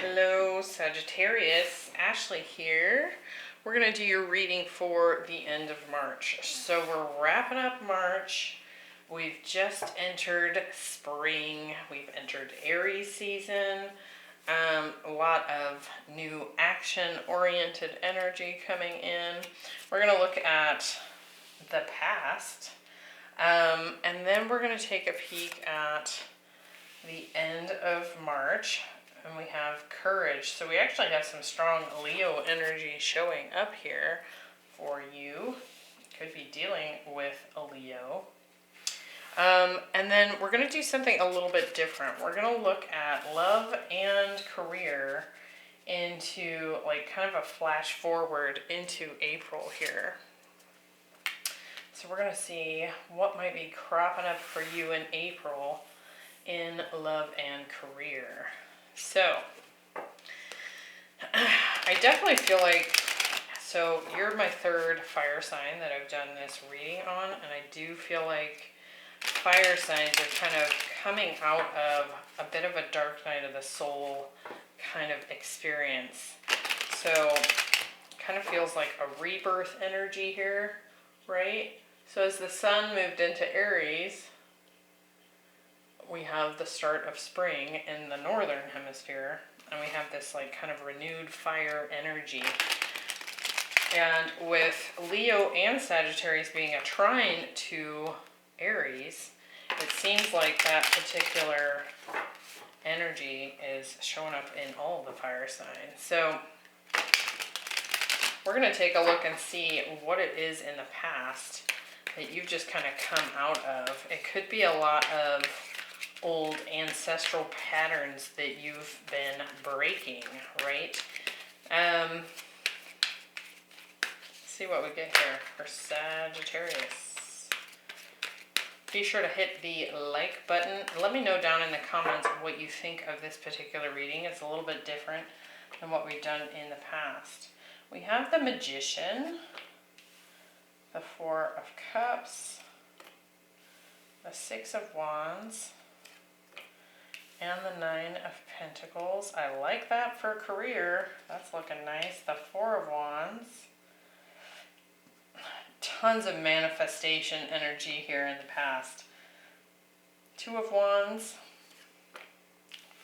Hello, Sagittarius. Ashley here. We're going to do your reading for the end of March. So we're wrapping up March. We've just entered spring. We've entered Aries season. A lot of new action-oriented energy coming in. We're going to look at the past. And then we're going to take a peek at the end of March. And we have courage. So we actually have some strong Leo energy showing up here for you. Could be dealing with a Leo. And then we're going to do something a little bit different. We're going to look at love and career into like kind of a flash forward into April here. So we're going to see what might be cropping up for you in April in love and career. So, I definitely feel like, so you're my third fire sign that I've done this reading on, and I do feel like fire signs are kind of coming out of a bit of a dark night of the soul kind of experience. So, kind of feels like a rebirth energy here, right? So as the sun moved into Aries, we have the start of spring in the northern hemisphere, and we have this like kind of renewed fire energy. And with Leo and Sagittarius being a trine to Aries, it seems like that particular energy is showing up in all the fire signs. So we're going to take a look and see what it is in the past that you've just kind of come out of. It could be a lot of old ancestral patterns that you've been breaking, right? Let's see what we get here for Sagittarius. Be sure to hit the like button. Let me know down in the comments what you think of this particular reading. It's a little bit different than what we've done in the past. We have the Magician, the Four of Cups, the Six of Wands, and the Nine of Pentacles. I like that for career. That's looking nice. The Four of Wands. Tons of manifestation energy here in the past. Two of Wands.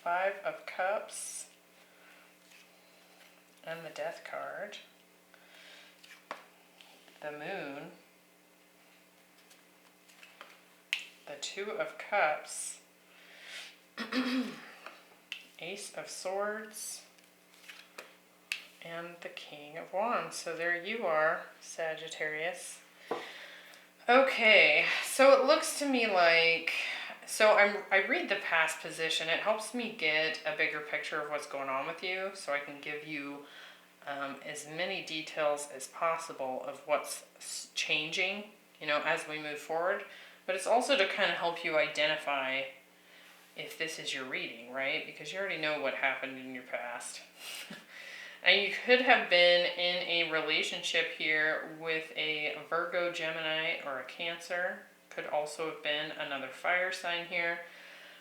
Five of Cups. And the Death card. The Moon. The Two of Cups. Ace of Swords, and the King of Wands. So there you are, Sagittarius. Okay, so it looks to me like, I read the past position. It helps me get a bigger picture of what's going on with you, so I can give you as many details as possible of what's changing, as we move forward. But it's also to kind of help you identify if this is your reading, right? Because you already know what happened in your past. And you could have been in a relationship here with a Virgo, Gemini, or a Cancer. Could also have been another fire sign here.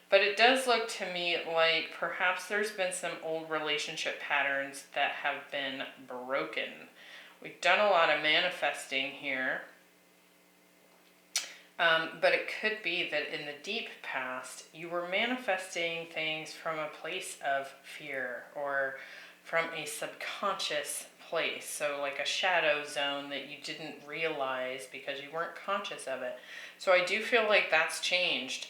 But it does look to me like perhaps there's been some old relationship patterns that have been broken. We've done a lot of manifesting here. But it could be that in the deep past, you were manifesting things from a place of fear or from a subconscious place. So like a shadow zone that you didn't realize because you weren't conscious of it. So I do feel like that's changed.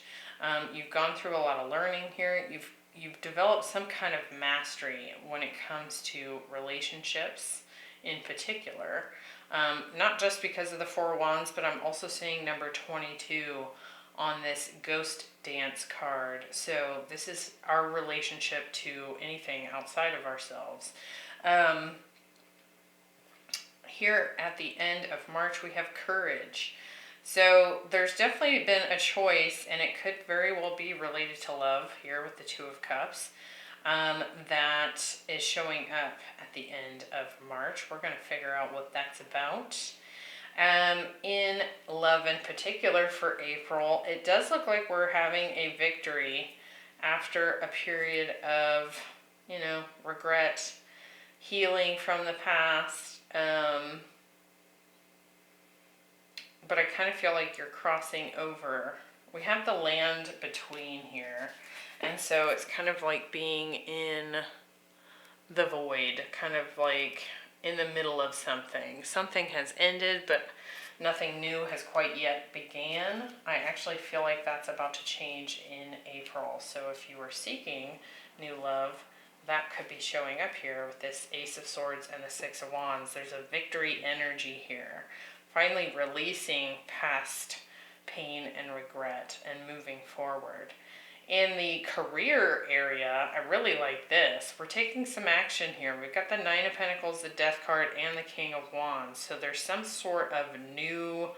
You've gone through a lot of learning here. You've developed some kind of mastery when it comes to relationships in particular. Not just because of the Four of Wands, but I'm also seeing number 22 on this Ghost Dance card. So this is our relationship to anything outside of ourselves. Here at the end of March, we have courage. So there's definitely been a choice, and it could very well be related to love here with the Two of Cups. That is showing up at the end of March. We're going to figure out what that's about. In love in particular for April, it does look like we're having a victory after a period of you know, regret, healing from the past. But I kind of feel like you're crossing over. We have the land between here. And so it's kind of like being in the void, kind of like in the middle of something. Something has ended, but nothing new has quite yet began. I actually feel like that's about to change in April. So if you are seeking new love, that could be showing up here with this Ace of Swords and the Six of Wands. There's a victory energy here. Finally releasing past pain and regret and moving forward. In the career area, I really like this. We're taking some action here. We've got the Nine of Pentacles, the Death card, and the King of Wands. So there's some sort of new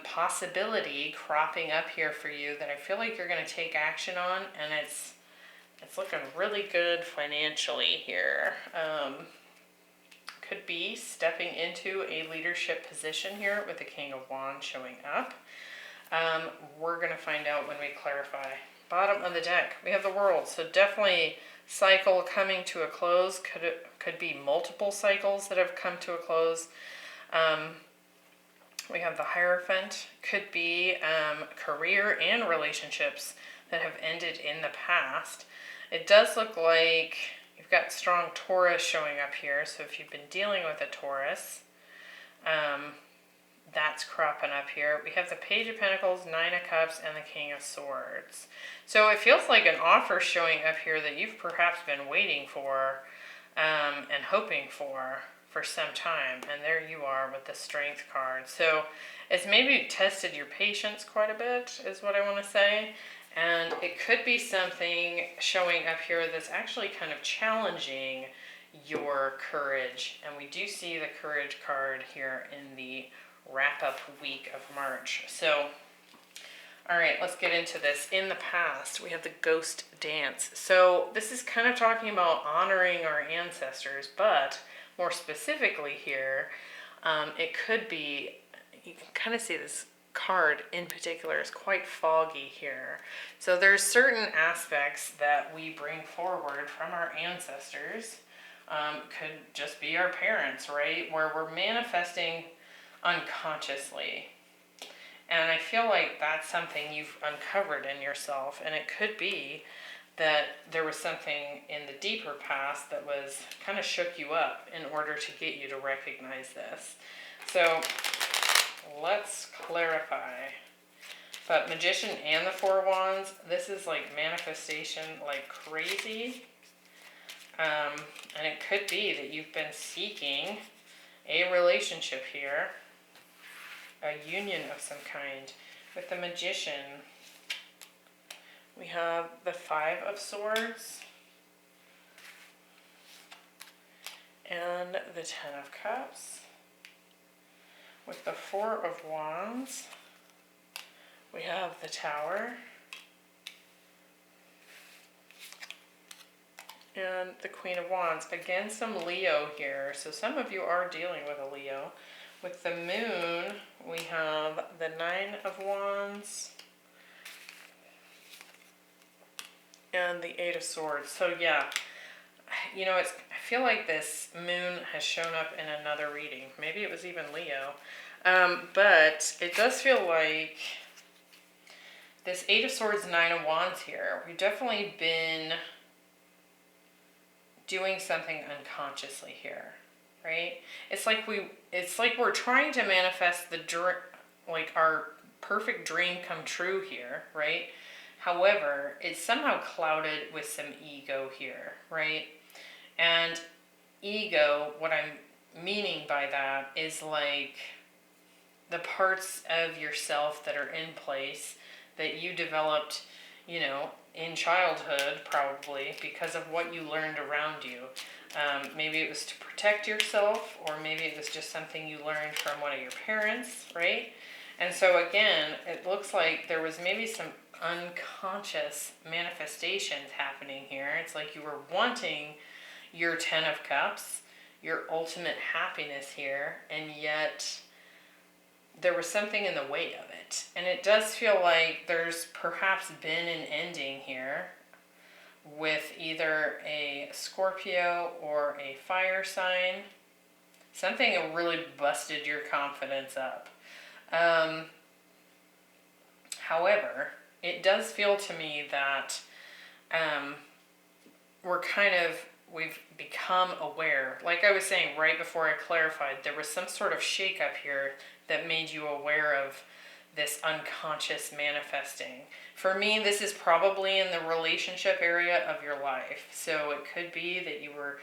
possibility cropping up here for you that I feel like you're going to take action on, and it's looking really good financially here. Could be stepping into a leadership position here with the King of Wands showing up. We're going to find out when we clarify. Bottom of the deck, we have the World. So definitely cycle coming to a close. Could be multiple cycles that have come to a close. We have the Hierophant. Could be career and relationships that have ended in the past. It does look like you've got strong Taurus showing up here. So if you've been dealing with a Taurus, that's cropping up here. We have the Page of Pentacles, Nine of Cups, and the King of Swords. So it feels like an offer showing up here that you've perhaps been waiting for and hoping for some time. And there you are with the Strength card. So it's maybe tested your patience quite a bit, is what I want to say. And it could be something showing up here that's actually kind of challenging your courage. And we do see the Courage card here in the wrap-up week of March. So, all right, let's get into this. In the past, we have the Ghost Dance. So this is kind of talking about honoring our ancestors, but more specifically here, it could be, you can kind of see this card in particular is quite foggy here. So there's certain aspects that we bring forward from our ancestors, could just be our parents, right? Where we're manifesting unconsciously. And I feel like that's something you've uncovered in yourself. And it could be that there was something in the deeper past that was kind of shook you up in order to get you to recognize this. So let's clarify. But Magician and the Four of Wands, this is like manifestation like crazy. And it could be that you've been seeking a relationship here, a union of some kind. With the Magician, we have the Five of Swords and the Ten of Cups. With the Four of Wands, we have the Tower and the Queen of Wands. Again, some Leo here. So some of you are dealing with a Leo. With the Moon, we have the Nine of Wands and the Eight of Swords. So yeah, you know, I feel like this Moon has shown up in another reading. Maybe it was even Leo. But it does feel like this Eight of Swords, Nine of Wands here, we've definitely been doing something unconsciously here, right? It's like we're trying to manifest our perfect dream come true here, right? However, it's somehow clouded with some ego here, right? And ego, what I'm meaning by that is like the parts of yourself that are in place that you developed, you know, in childhood, probably because of what you learned around you. Maybe it was to protect yourself, or maybe it was just something you learned from one of your parents, right? And so again, it looks like there was maybe some unconscious manifestations happening here. It's like you were wanting your Ten of Cups, your ultimate happiness here, and yet there was something in the way of it. And it does feel like there's perhaps been an ending here with either a Scorpio or a fire sign. Something that really busted your confidence up. However, it does feel to me that we've become aware. Like I was saying right before I clarified, there was some sort of shakeup here that made you aware of this unconscious manifesting. For me, this is probably in the relationship area of your life. So it could be that you were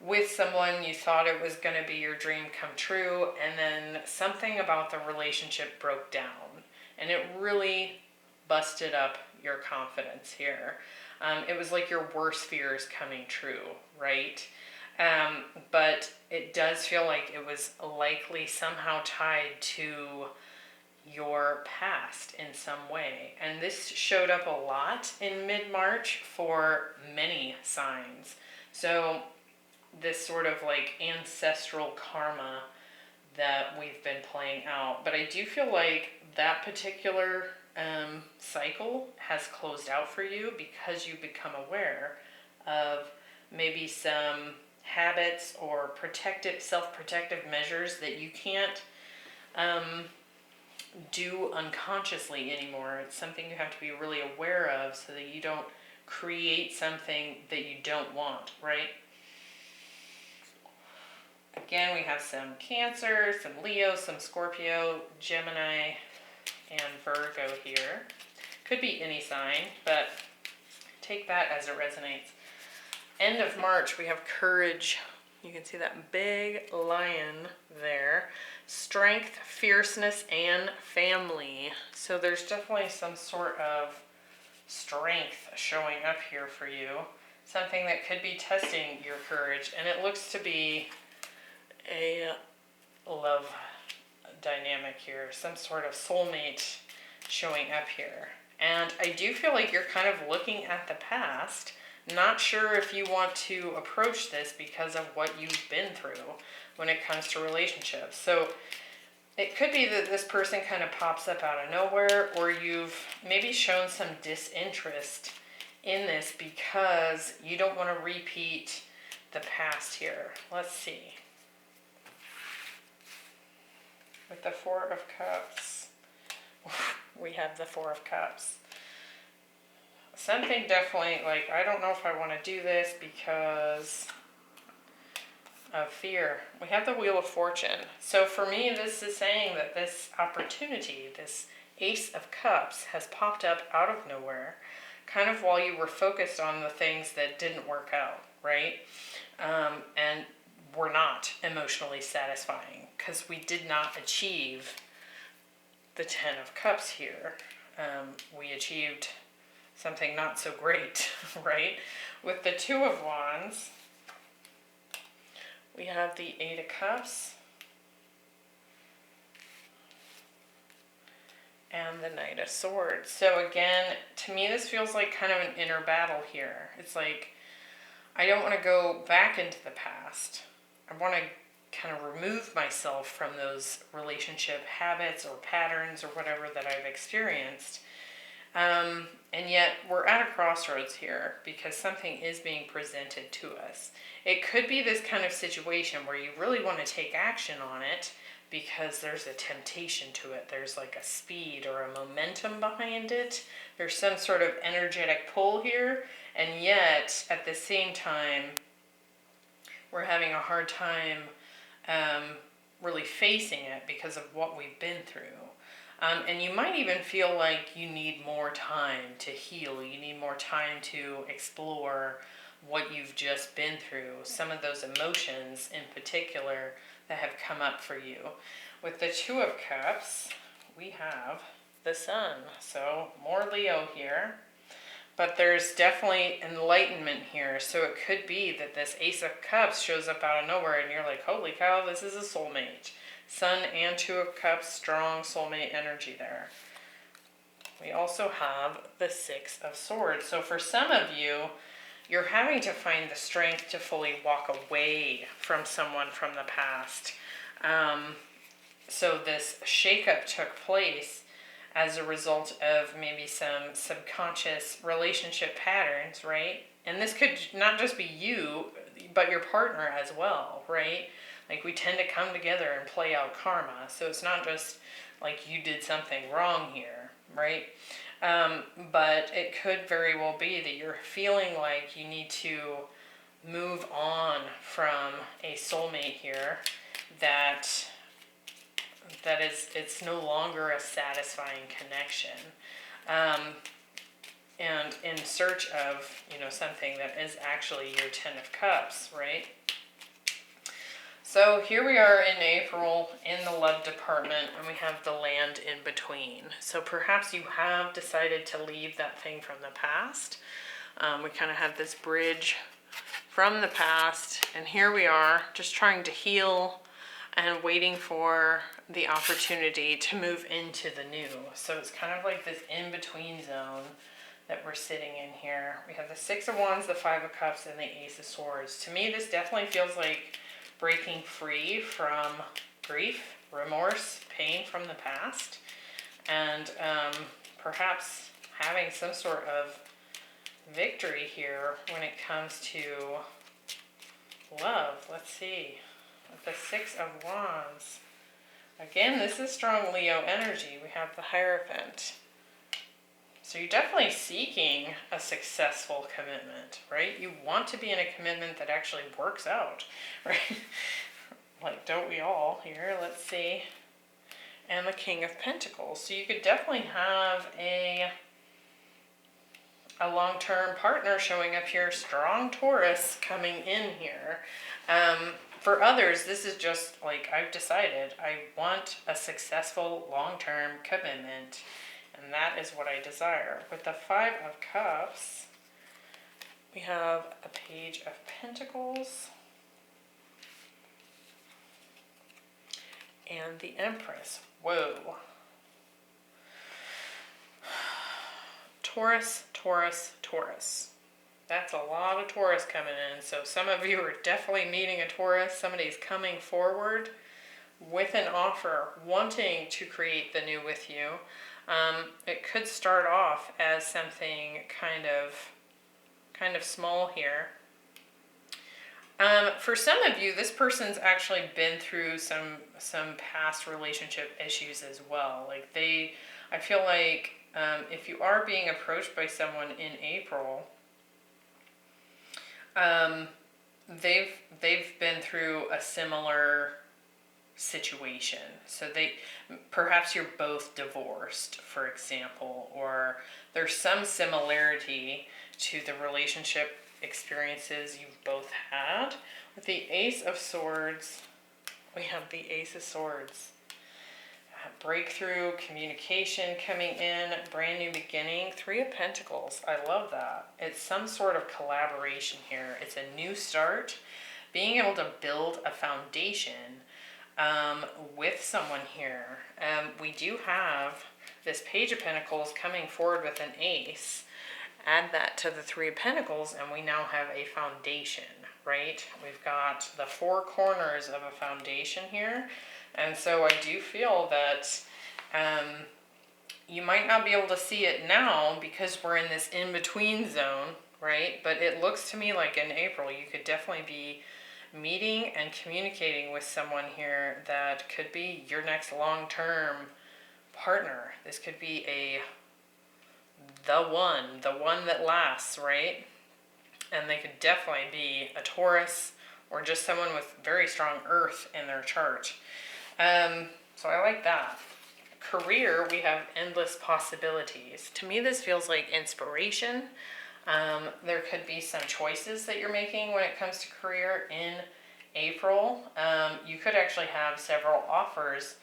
with someone, you thought it was going to be your dream come true, and then something about the relationship broke down. And it really busted up your confidence here. It was like your worst fears coming true, right? But it does feel like it was likely somehow tied to your past in some way. And this showed up a lot in mid-March for many signs. So this sort of like ancestral karma that we've been playing out. But I do feel like that particular cycle has closed out for you because you become aware of maybe some habits or self-protective measures that you can't do unconsciously anymore. It's something you have to be really aware of so that you don't create something that you don't want, right? Again, we have some Cancer, some Leo, some Scorpio, Gemini, and Virgo here. Could be any sign, but take that as it resonates. End of March, we have Courage. You can see that big lion there. Strength, fierceness, and family. So there's definitely some sort of strength showing up here for you. Something that could be testing your courage. And it looks to be a love dynamic here. Some sort of soulmate showing up here. And I do feel like you're kind of looking at the past, not sure if you want to approach this because of what you've been through when it comes to relationships. So it could be that this person kind of pops up out of nowhere, or you've maybe shown some disinterest in this because you don't want to repeat the past here. Let's see. With the Four of Cups, we have the Four of Cups. Something definitely, like, I don't know if I want to do this because of fear. We have the Wheel of Fortune. So for me, this is saying that this opportunity, this Ace of Cups, has popped up out of nowhere, kind of while you were focused on the things that didn't work out, right? And were not emotionally satisfying because we did not achieve the Ten of Cups here. We achieved something not so great, right? With the Two of Wands, we have the Eight of Cups and the Knight of Swords. So again, to me, this feels like kind of an inner battle here. It's like, I don't want to go back into the past. I want to kind of remove myself from those relationship habits or patterns or whatever that I've experienced. And yet we're at a crossroads here because something is being presented to us. It could be this kind of situation where you really want to take action on it because there's a temptation to it. There's like a speed or a momentum behind it. There's some sort of energetic pull here. And yet, at the same time, we're having a hard time really facing it because of what we've been through. And you might even feel like you need more time to heal. You need more time to explore what you've just been through. Some of those emotions in particular that have come up for you. With the Two of Cups, we have the Sun. So more Leo here. But there's definitely enlightenment here. So it could be that this Ace of Cups shows up out of nowhere and you're like, holy cow, this is a soulmate. Sun and Two of Cups, strong soulmate energy there. We also have the Six of Swords. So for some of you, you're having to find the strength to fully walk away from someone from the past. So this shakeup took place as a result of maybe some subconscious relationship patterns, right? And this could not just be you, but your partner as well, right? Like we tend to come together and play out karma. So it's not just like you did something wrong here, right? But it could very well be that you're feeling like you need to move on from a soulmate here it's no longer a satisfying connection. And in search of, something that is actually your 10 of Cups, right? So here we are in April in the love department, and we have the Land in between. So perhaps you have decided to leave that thing from the past. We kind of have this bridge from the past, and here we are just trying to heal and waiting for the opportunity to move into the new. So it's kind of like this in-between zone that we're sitting in here. We have the Six of Wands, the Five of Cups, and the Ace of Swords. To me, this definitely feels like breaking free from grief, remorse, pain from the past, and perhaps having some sort of victory here when it comes to love. Let's see. With the Six of Wands. Again, this is strong Leo energy. We have the Hierophant. So you're definitely seeking a successful commitment, right? You want to be in a commitment that actually works out, right? Like, don't we all here? Let's see. And the King of Pentacles. So you could definitely have a long-term partner showing up here, strong Taurus coming in here. For others, this is just like, I've decided I want a successful long-term commitment, and that is what I desire. With the Five of Cups, we have a Page of Pentacles and the Empress. Whoa. Taurus, Taurus, Taurus. That's a lot of Taurus coming in. So some of you are definitely meeting a Taurus. Somebody's coming forward with an offer, wanting to create the new with you. It could start off as something kind of small here. For some of you, this person's actually been through some past relationship issues as well. Like I feel like if you are being approached by someone in April, they've been through a similar situation. So perhaps you're both divorced, for example, or there's some similarity to the relationship experiences you've both had. With the Ace of Swords, we have the Ace of Swords. Breakthrough, communication coming in, brand new beginning. Three of Pentacles. I love that. It's some sort of collaboration here. It's a new start. Being able to build a foundation with someone here. We do have this Page of Pentacles coming forward with an Ace. Add that to the Three of Pentacles, and we now have a foundation, right? We've got the four corners of a foundation here. And so I do feel that you might not be able to see it now because we're in this in-between zone, right? But it looks to me like in April you could definitely be meeting and communicating with someone here that could be your next long-term partner. This could be the one that lasts, right? And they could definitely be a Taurus or just someone with very strong earth in their chart. So I like that. Career, we have endless possibilities. To me, this feels like inspiration. There could be some choices that you're making when it comes to career in April. You could actually have several offers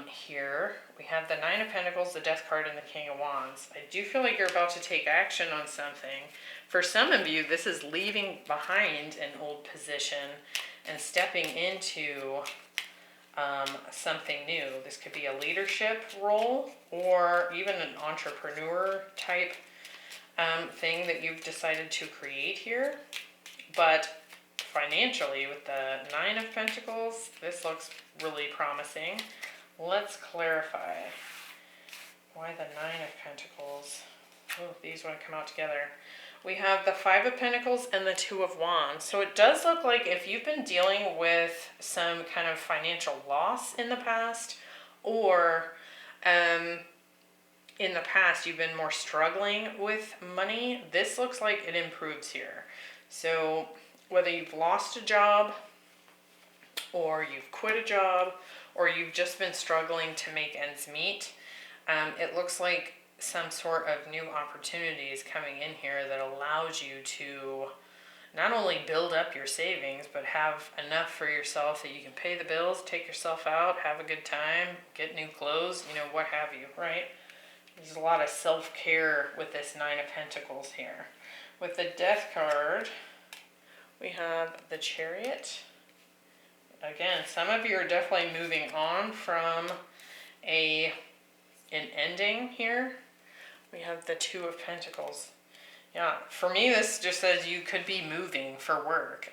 here. We have the Nine of Pentacles, the Death card, and the King of Wands. I do feel like you're about to take action on something. For some of you, this is leaving behind an old position and stepping into something new. This could be a leadership role or even an entrepreneur type thing that you've decided to create here. But financially, with the Nine of Pentacles, this looks really promising. Let's clarify why the Nine of Pentacles. Oh, these want to come out together. we have the Five of Pentacles and the Two of Wands. So it does look like if you've been dealing with some kind of financial loss in the past, or in the past you've been more struggling with money, this looks like it improves here. So whether you've lost a job, or you've quit a job, or you've just been struggling to make ends meet, it looks like some sort of new opportunity is coming in here that allows you to not only build up your savings, but have enough for yourself that you can pay the bills, take yourself out, have a good time, get new clothes, you know, what have you, right? There's a lot of self-care with this Nine of Pentacles here. With the Death card, we have the Chariot. Again, some of you are definitely moving on from an ending here. We have the Two of Pentacles. Yeah, for me, this just says you could be moving for work.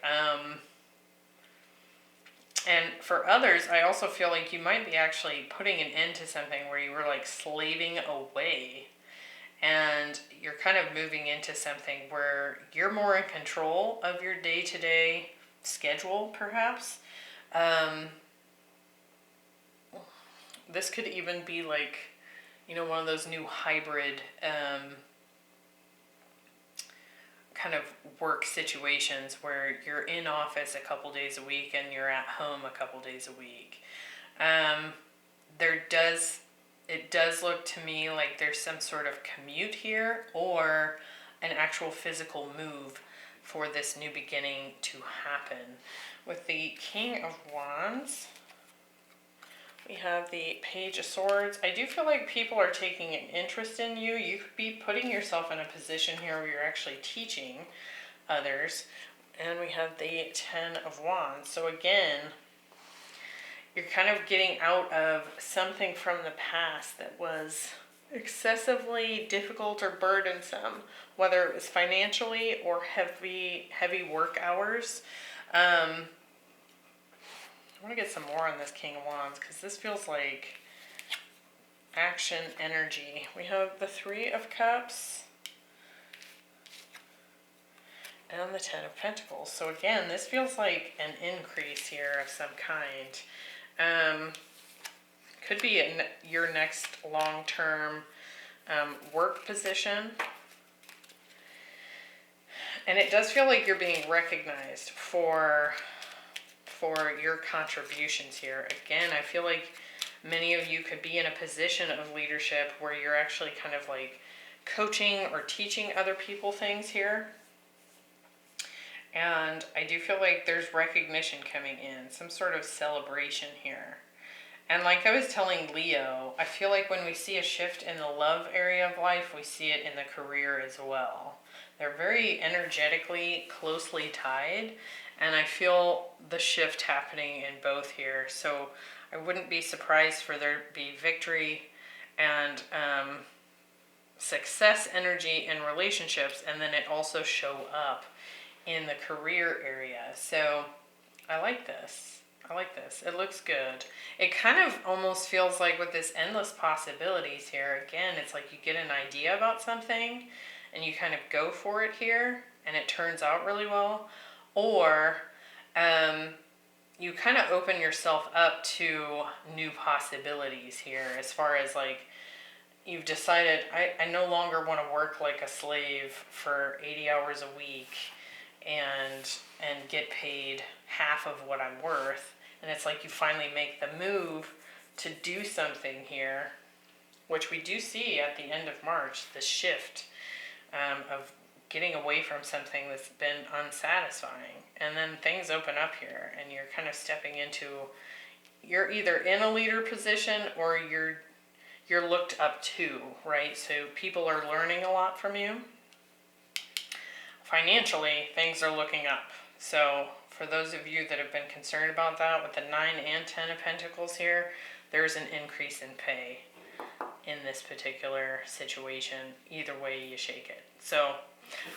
And for others, I also feel like you might be actually putting an end to something where you were like slaving away. And you're kind of moving into something where you're more in control of your day-to-day schedule, perhaps. This could even be like, you know, one of those new hybrid kind of work situations where you're in office a couple days a week and you're at home a couple days a week. It does look to me like there's some sort of commute here, or an actual physical move for this new beginning to happen. With the King of Wands, we have the Page of Swords. I do feel like people are taking an interest in you. You could be putting yourself in a position here where you're actually teaching others. And we have the Ten of Wands. So again, you're kind of getting out of something from the past that was excessively difficult or burdensome, whether it was financially or heavy work hours. I want to get some more on this King of Wands because this feels like action energy. We have the Three of Cups and the Ten of Pentacles. So again, this feels like an increase here of some kind. Could be your next long-term work position. And it does feel like you're being recognized for your contributions here. Again, I feel like many of you could be in a position of leadership where you're actually kind of like coaching or teaching other people things here. And I do feel like there's recognition coming in, some sort of celebration here. And like I was telling Leo, I feel like when we see a shift in the love area of life, we see it in the career as well. They're very energetically closely tied, and I feel the shift happening in both here. So I wouldn't be surprised for there to be victory and success energy in relationships, and then it also show up in the career area. So I like this. I like this. It looks good. It kind of almost feels like with this endless possibilities here, again, it's like you get an idea about something and you kind of go for it here and it turns out really well. Or you kind of open yourself up to new possibilities here, as far as like you've decided, I no longer want to work like a slave for 80 hours a week and get paid half of what I'm worth. And it's like you finally make the move to do something here, which we do see at the end of March, the shift of getting away from something that's been unsatisfying. And then things open up here and you're kind of stepping into, you're either in a leader position or you're looked up to, right? So people are learning a lot from you. Financially, things are looking up. So for those of you that have been concerned about that, with the 9 and 10 of Pentacles here, there's an increase in pay in this particular situation. Either way you shake it. So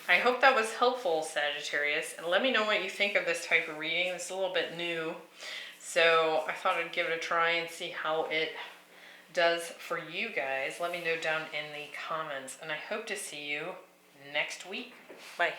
I hope that was helpful, Sagittarius. And let me know what you think of this type of reading. It's a little bit new, so I thought I'd give it a try and see how it does for you guys. Let me know down in the comments, and I hope to see you next week. Bye.